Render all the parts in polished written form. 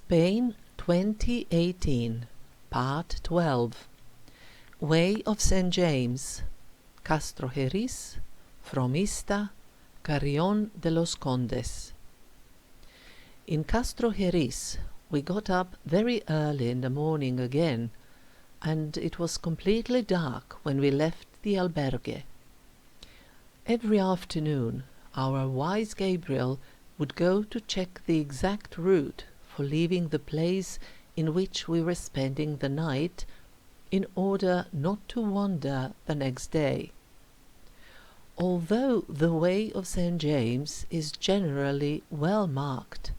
Spain 2018, Part 12. Way of St. James, Castrojeriz, Fromista, Carrión de los Condes. In Castrojeriz we got up very early in the morning again, and it was completely dark when we left the albergue. Every afternoon our wise Gabriel would go to check the exact route for leaving the place in which we were spending the night, in order not to wander the next day. Although the way of St. James is generally well marked,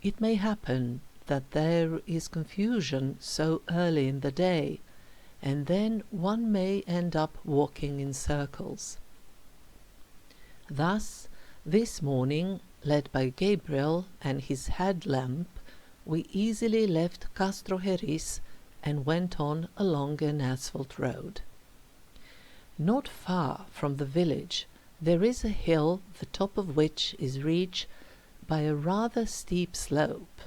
it may happen that there is confusion so early in the day, and then one may end up walking in circles. Thus, this morning, led by Gabriel and his headlamp, we easily left Castrojeriz and went on along an asphalt road. Not far from the village there is a hill the top of which is reached by a rather steep slope.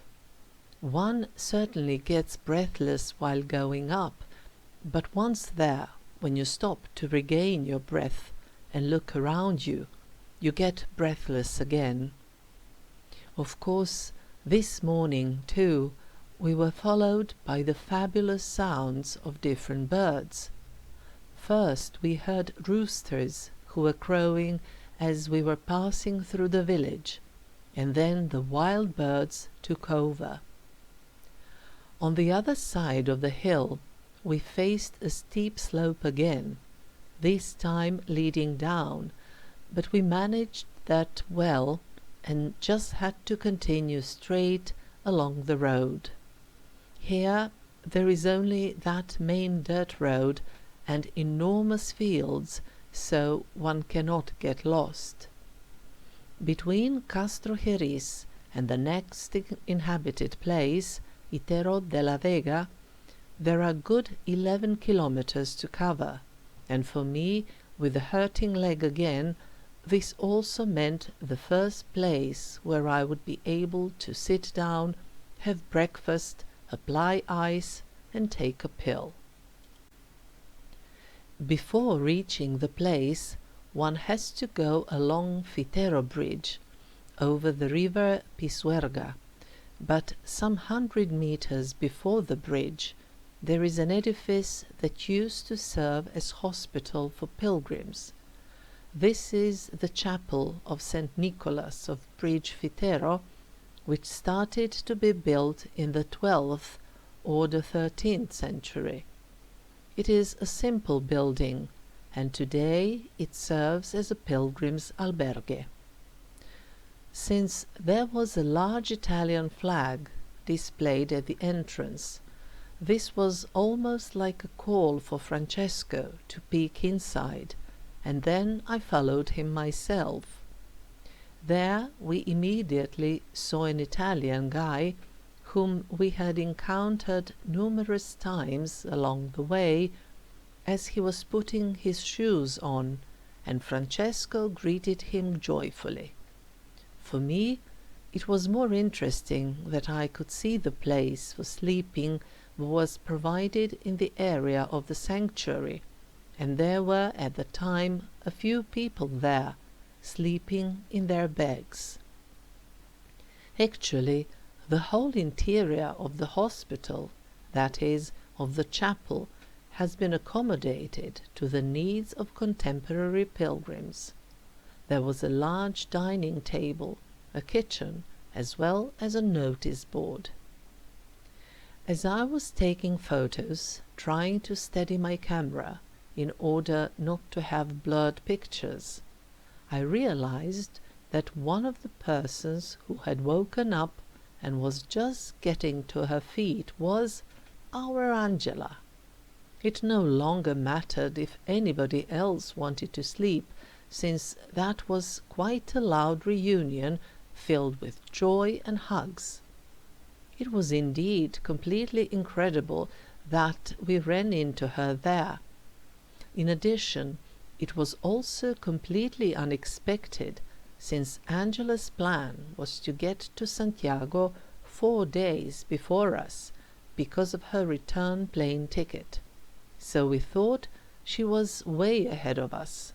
One certainly gets breathless while going up, but once there, when you stop to regain your breath and look around you, you get breathless again. Of course, this morning, too, we were followed by the fabulous sounds of different birds. First we heard roosters who were crowing as we were passing through the village, and then the wild birds took over. On the other side of the hill we faced a steep slope again, this time leading down, but we managed that well and just had to continue straight along the road. Here there is only that main dirt road and enormous fields, so one cannot get lost. Between Castrojeriz and the next inhabited place, Itero de la Vega, there are good 11 kilometers to cover, and for me, with a hurting leg again, this also meant the first place where I would be able to sit down, have breakfast, apply ice, and take a pill. Before reaching the place, one has to go along Fitero Bridge, over the river Pisuerga, but some 100 meters before the bridge there is an edifice that used to serve as hospital for pilgrims. This is the chapel of St. Nicholas of Bridge Fitero, which started to be built in the 12th or the 13th century. It is a simple building, and today it serves as a pilgrim's albergue. Since there was a large Italian flag displayed at the entrance, this was almost like a call for Francesco to peek inside, and then I followed him myself. There we immediately saw an Italian guy whom we had encountered numerous times along the way as he was putting his shoes on, and Francesco greeted him joyfully. For me, it was more interesting that I could see the place for sleeping was provided in the area of the sanctuary, and there were at the time a few people there, sleeping in their beds. Actually, the whole interior of the hospital, that is, of the chapel, has been accommodated to the needs of contemporary pilgrims. There was a large dining table, a kitchen, as well as a notice board. As I was taking photos, trying to steady my camera in order not to have blurred pictures, I realized that one of the persons who had woken up and was just getting to her feet was our Angela. It no longer mattered if anybody else wanted to sleep, since that was quite a loud reunion filled with joy and hugs. It was indeed completely incredible that we ran into her there. In addition, it was also completely unexpected, since Angela's plan was to get to Santiago 4 days before us because of her return plane ticket, so we thought she was way ahead of us.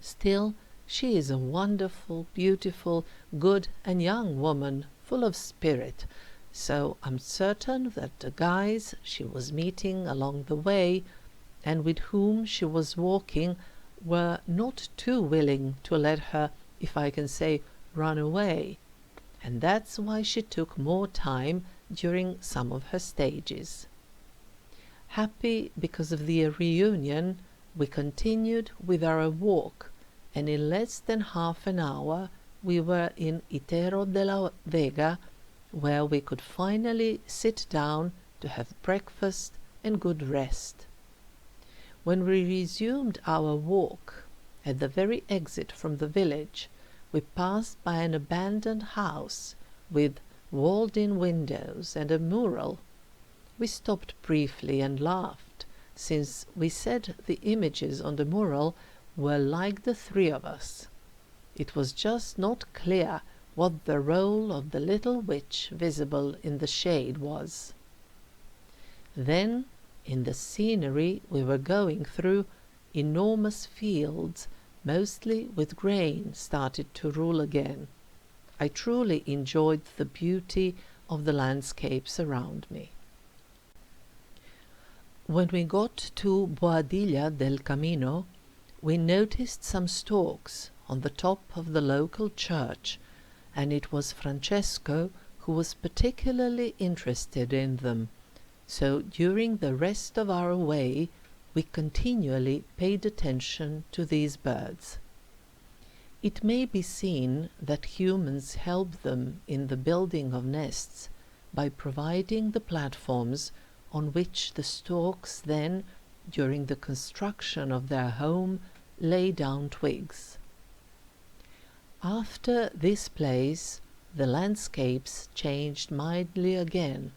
Still, she is a wonderful, beautiful, good and young woman, full of spirit, so I'm certain that the guys she was meeting along the way and with whom she was walking were not too willing to let her, if I can say, run away, and that's why she took more time during some of her stages. Happy because of the reunion, we continued with our walk, and in less than half an hour we were in Itero de la Vega, where we could finally sit down to have breakfast and good rest. When we resumed our walk, at the very exit from the village, we passed by an abandoned house with walled-in windows and a mural. We stopped briefly and laughed, since we said the images on the mural were like the three of us. It was just not clear what the role of the little witch visible in the shade was. Then, in the scenery we were going through, enormous fields, mostly with grain, started to rule again. I truly enjoyed the beauty of the landscapes around me. When we got to Boadilla del Camino, we noticed some storks on the top of the local church, and it was Francesco who was particularly interested in them, so during the rest of our way we continually paid attention to these birds. It may be seen that humans help them in the building of nests by providing the platforms on which the storks then, during the construction of their home, lay down twigs. After this place, the landscapes changed mildly again,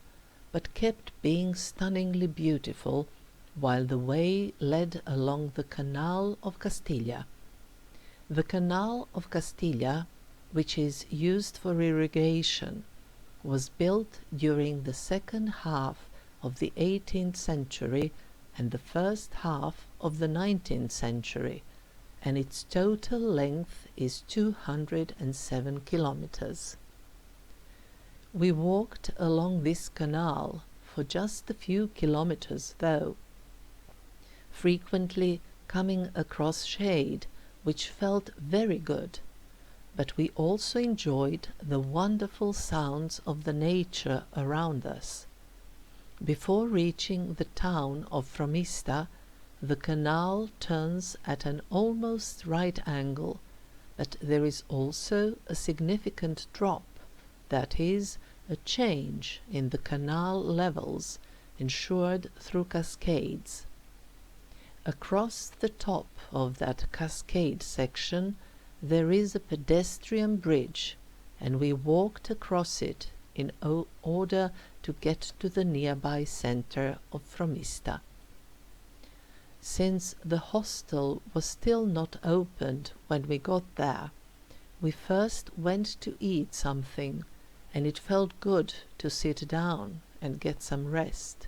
but kept being stunningly beautiful, while the way led along the Canal of Castilla. The Canal of Castilla, which is used for irrigation, was built during the second half of the 18th century and the first half of the 19th century, and its total length is 207 kilometers. We walked along this canal for just a few kilometers, though, frequently coming across shade, which felt very good, but we also enjoyed the wonderful sounds of the nature around us. Before reaching the town of Fromista, the canal turns at an almost right angle, but there is also a significant drop, that is, a change in the canal levels ensured through cascades. Across the top of that cascade section there is a pedestrian bridge, and we walked across it in order to get to the nearby center of Fromista. Since the hostel was still not opened when we got there, we first went to eat something, and it felt good to sit down and get some rest.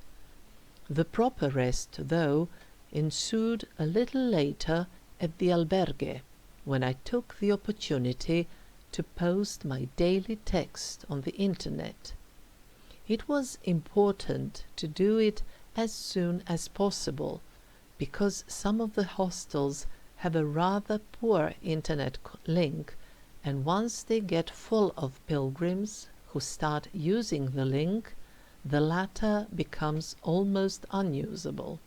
The proper rest, though, ensued a little later at the albergue, when I took the opportunity to post my daily text on the internet. It was important to do it as soon as possible, because some of the hostels have a rather poor internet link, and once they get full of pilgrims who start using the link, the latter becomes almost unusable.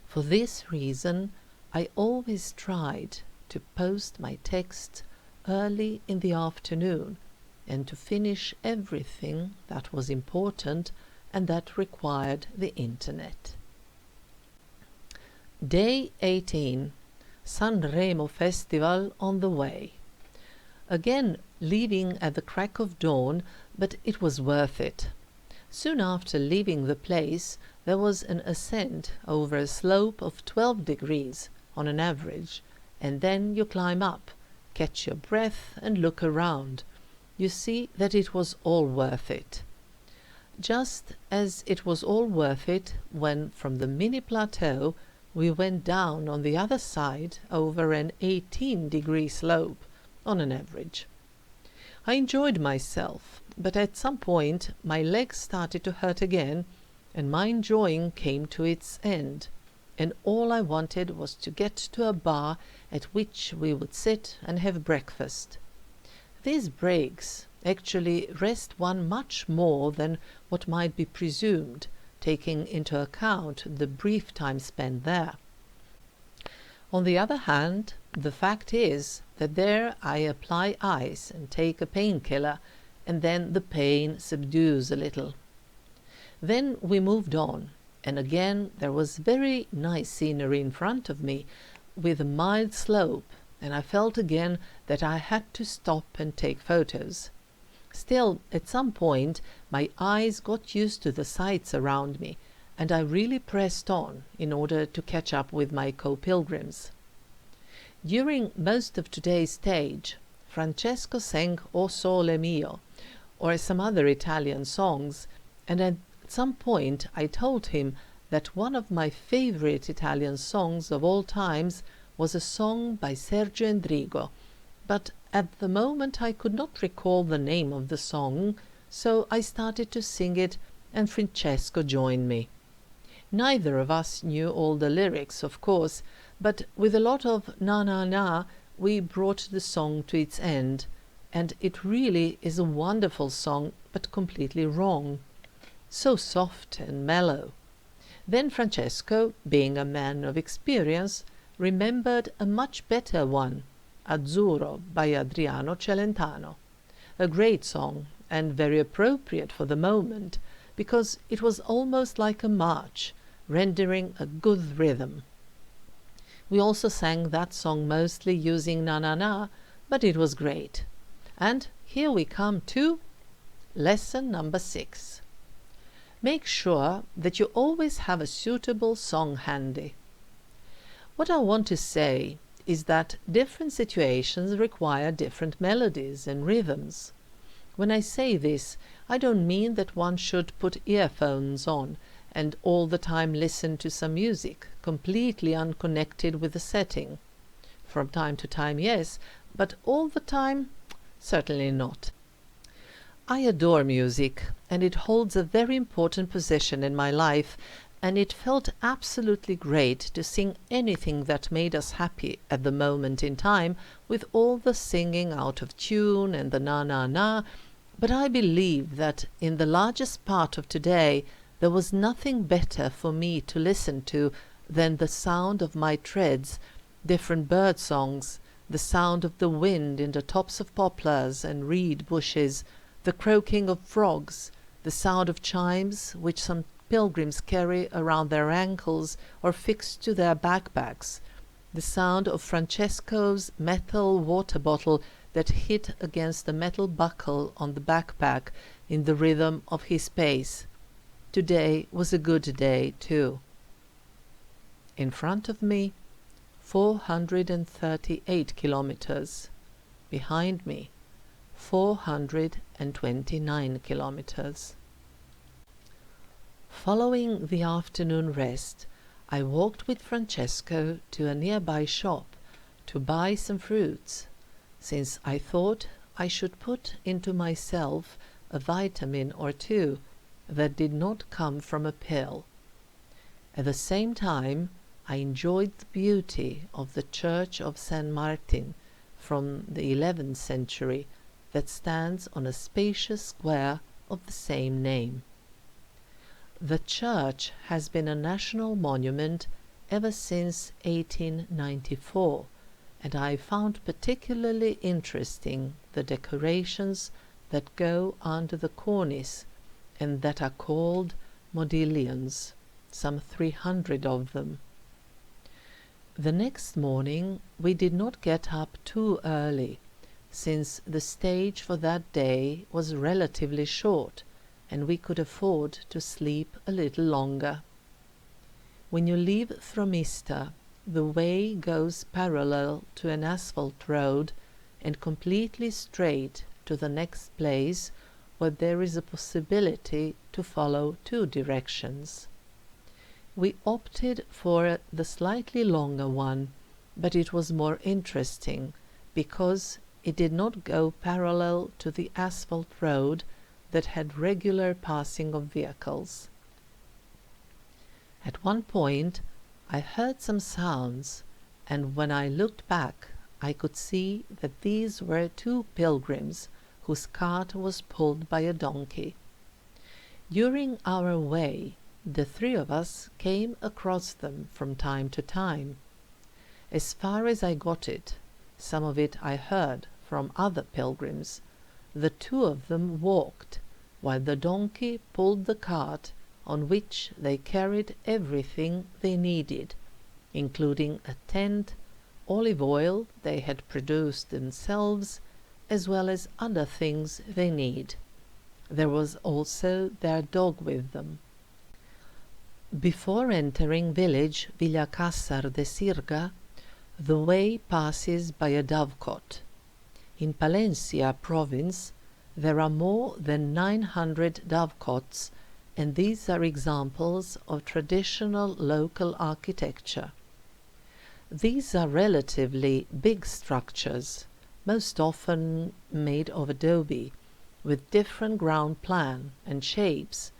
For this reason, I always tried to post my text early in the afternoon and to finish everything that was important and that required the internet. Day 18. Sanremo Festival on the way. Again leaving at the crack of dawn, but it was worth it. Soon after leaving the place, there was an ascent over a slope of 12 degrees on an average, and then you climb up, catch your breath and look around. you see that it was all worth it. Just as it was all worth it when from the mini plateau we went down on the other side over an 18-degree slope on an average. I enjoyed myself, but at some point my legs started to hurt again, and my enjoying came to its end, and all I wanted was to get to a bar at which we would sit and have breakfast. These breaks actually rest one much more than what might be presumed, taking into account the brief time spent there. On the other hand, the fact is that there I apply ice and take a painkiller, and then the pain subdues a little. Then we moved on, and again there was very nice scenery in front of me, with a mild slope, and I felt again that I had to stop and take photos. Still, at some point, my eyes got used to the sights around me, and I really pressed on in order to catch up with my co-pilgrims. During most of today's stage, Francesco sang O Sole Mio, or some other Italian songs, and at some point I told him that one of my favorite Italian songs of all times was a song by Sergio Endrigo, but at the moment I could not recall the name of the song, so I started to sing it, and Francesco joined me. Neither of us knew all the lyrics, of course, but with a lot of na na na we brought the song to its end, and it really is a wonderful song, but completely wrong. So soft and mellow. Then Francesco, being a man of experience, remembered a much better one, Azzurro by Adriano Celentano, a great song and very appropriate for the moment, because it was almost like a march, rendering a good rhythm. We also sang that song mostly using na na na, but it was great. And here we come to lesson number 6. Make sure that you always have a suitable song handy. What I want to say is that different situations require different melodies and rhythms. When I say this, I don't mean that one should put earphones on and all the time listen to some music, completely unconnected with the setting. From time to time, yes, but all the time, certainly not. I adore music, and it holds a very important position in my life, and it felt absolutely great to sing anything that made us happy at the moment in time, with all the singing out of tune and the na-na-na, but I believe that in the largest part of today there was nothing better for me to listen to than the sound of my treads, different bird songs, the sound of the wind in the tops of poplars and reed bushes, the croaking of frogs, the sound of chimes which some pilgrims carry around their ankles or fixed to their backpacks, the sound of Francesco's metal water bottle that hit against the metal buckle on the backpack in the rhythm of his pace. Today was a good day, too. In front of me, 438 kilometers. Behind me, 429 kilometers. Following the afternoon rest, I walked with Francesco to a nearby shop to buy some fruits, since I thought I should put into myself a vitamin or two that did not come from a pill. At the same time, I enjoyed the beauty of the church of San Martin from the 11th century that stands on a spacious square of the same name. The church has been a national monument ever since 1894, and I found particularly interesting the decorations that go under the cornice and that are called modillions, some 300 of them. The next morning we did not get up too early, since the stage for that day was relatively short, and we could afford to sleep a little longer. When you leave Fromista, the way goes parallel to an asphalt road and completely straight to the next place where there is a possibility to follow two directions. We opted for the slightly longer one, but it was more interesting because it did not go parallel to the asphalt road that had regular passing of vehicles. At one point I heard some sounds, and when I looked back I could see that these were two pilgrims whose cart was pulled by a donkey. During our way, the three of us came across them from time to time. As far as I got it, some of it I heard from other pilgrims. The two of them walked, while the donkey pulled the cart on which they carried everything they needed, including a tent, olive oil they had produced themselves, as well as other things they need. There was also their dog with them. Before entering village Villacassar de Sirga, the way passes by a dovecot. In Palencia province there are more than 900 dovecots, and these are examples of traditional local architecture. These are relatively big structures, most often made of adobe, with different ground plan and shapes,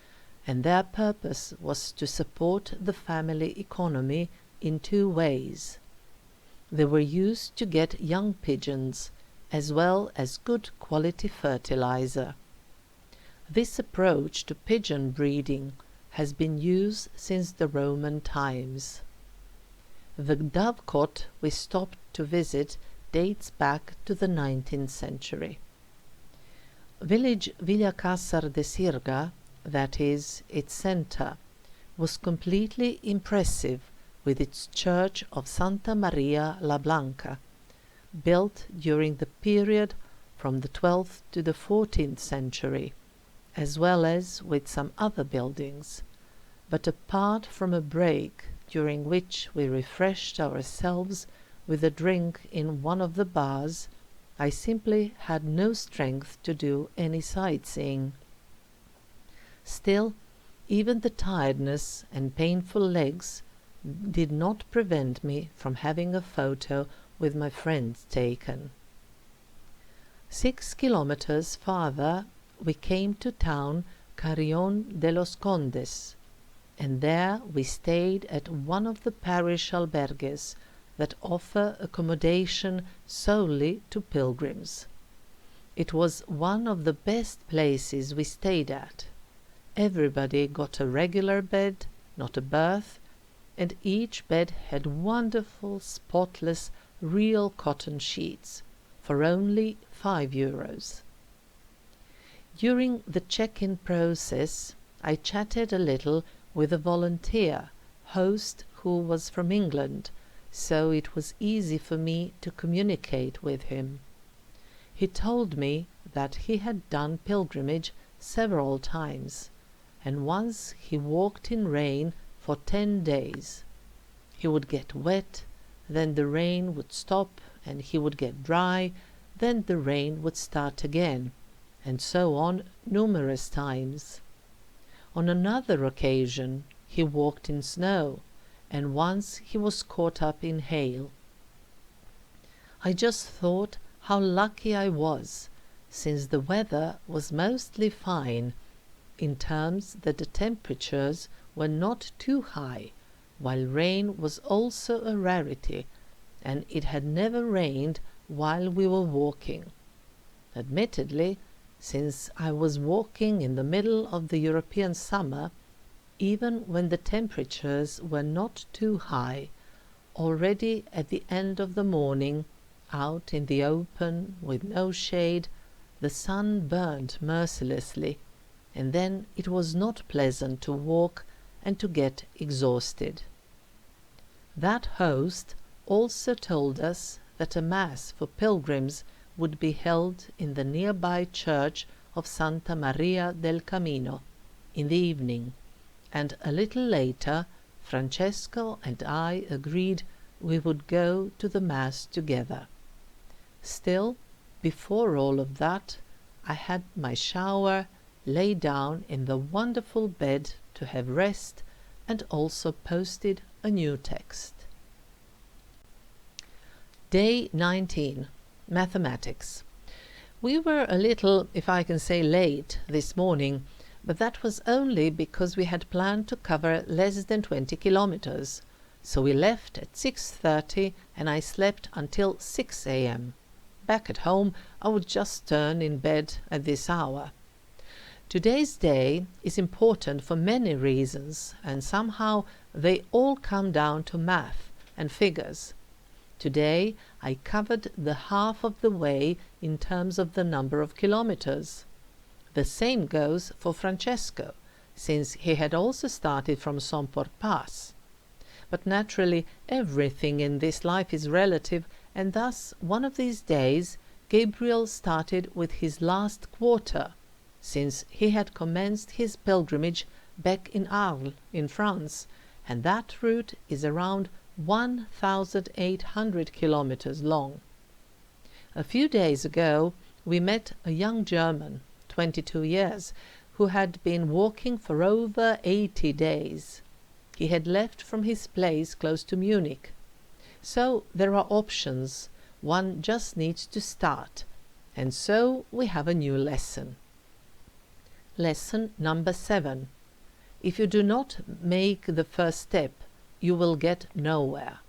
and their purpose was to support the family economy in two ways. They were used to get young pigeons, as well as good quality fertilizer. This approach to pigeon breeding has been used since the Roman times. The dovecot we stopped to visit dates back to the 19th century. Village Villacassar de Sirga, that is, its centre, was completely impressive with its church of Santa Maria la Blanca, built during the period from the 12th to the 14th century, as well as with some other buildings. But apart from a break during which we refreshed ourselves with a drink in one of the bars, I simply had no strength to do any sightseeing. Still, even the tiredness and painful legs did not prevent me from having a photo with my friends taken. 6 kilometers farther we came to town Carrión de los Condes, and there we stayed at one of the parish albergues that offer accommodation solely to pilgrims. It was one of the best places we stayed at. Everybody got a regular bed, not a berth, and each bed had wonderful, spotless, real cotton sheets for only €5. During the check-in process, I chatted a little with a volunteer host who was from England, so it was easy for me to communicate with him. He told me that he had done pilgrimage several times, and once he walked in rain for 10 days. He would get wet, then the rain would stop and he would get dry, then the rain would start again, and so on numerous times. On another occasion he walked in snow, and once he was caught up in hail. I just thought how lucky I was, since the weather was mostly fine, in terms that the temperatures were not too high, while rain was also a rarity, and it had never rained while we were walking. Admittedly, since I was walking in the middle of the European summer, even when the temperatures were not too high, already at the end of the morning, out in the open with no shade, the sun burned mercilessly, and then it was not pleasant to walk and to get exhausted. That host also told us that a mass for pilgrims would be held in the nearby church of Santa Maria del Camino in the evening, and a little later Francesco and I agreed we would go to the mass together. Still, before all of that, I had my shower, lay down in the wonderful bed to have rest, and also posted a new text. Day 19. Mathematics. We were a little, if I can say, late this morning, but that was only because we had planned to cover less than 20 kilometers. So we left at 6:30 and I slept until 6 a.m. Back at home, I would just turn in bed at this hour. Today's day is important for many reasons, and somehow they all come down to math and figures. Today I covered the half of the way in terms of the number of kilometers. The same goes for Francesco, since he had also started from Somport Pass. But naturally everything in this life is relative, and thus one of these days Gabriel started with his last quarter, since he had commenced his pilgrimage back in Arles in France, and that route is around 1,800 kilometers long. A few days ago we met a young German, 22 years, who had been walking for over 80 days. He had left from his place close to Munich. So there are options, one just needs to start, and so we have a new lesson. Lesson number 7. If you do not make the first step, you will get nowhere.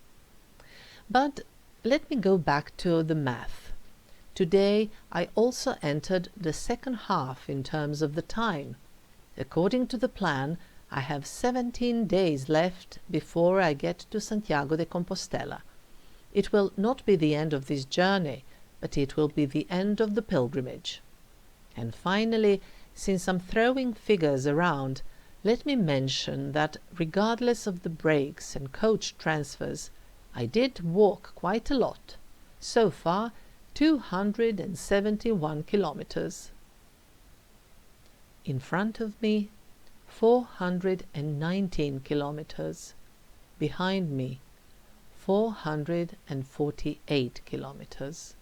But let me go back to the math. Today I also entered the second half in terms of the time. According to the plan, I have 17 days left before I get to Santiago de Compostela. It will not be the end of this journey, but it will be the end of the pilgrimage. And finally, since I'm throwing figures around, let me mention that regardless of the breaks and coach transfers, I did walk quite a lot. So far, 271 kilometers. In front of me, 419 kilometers. Behind me, 448 kilometers.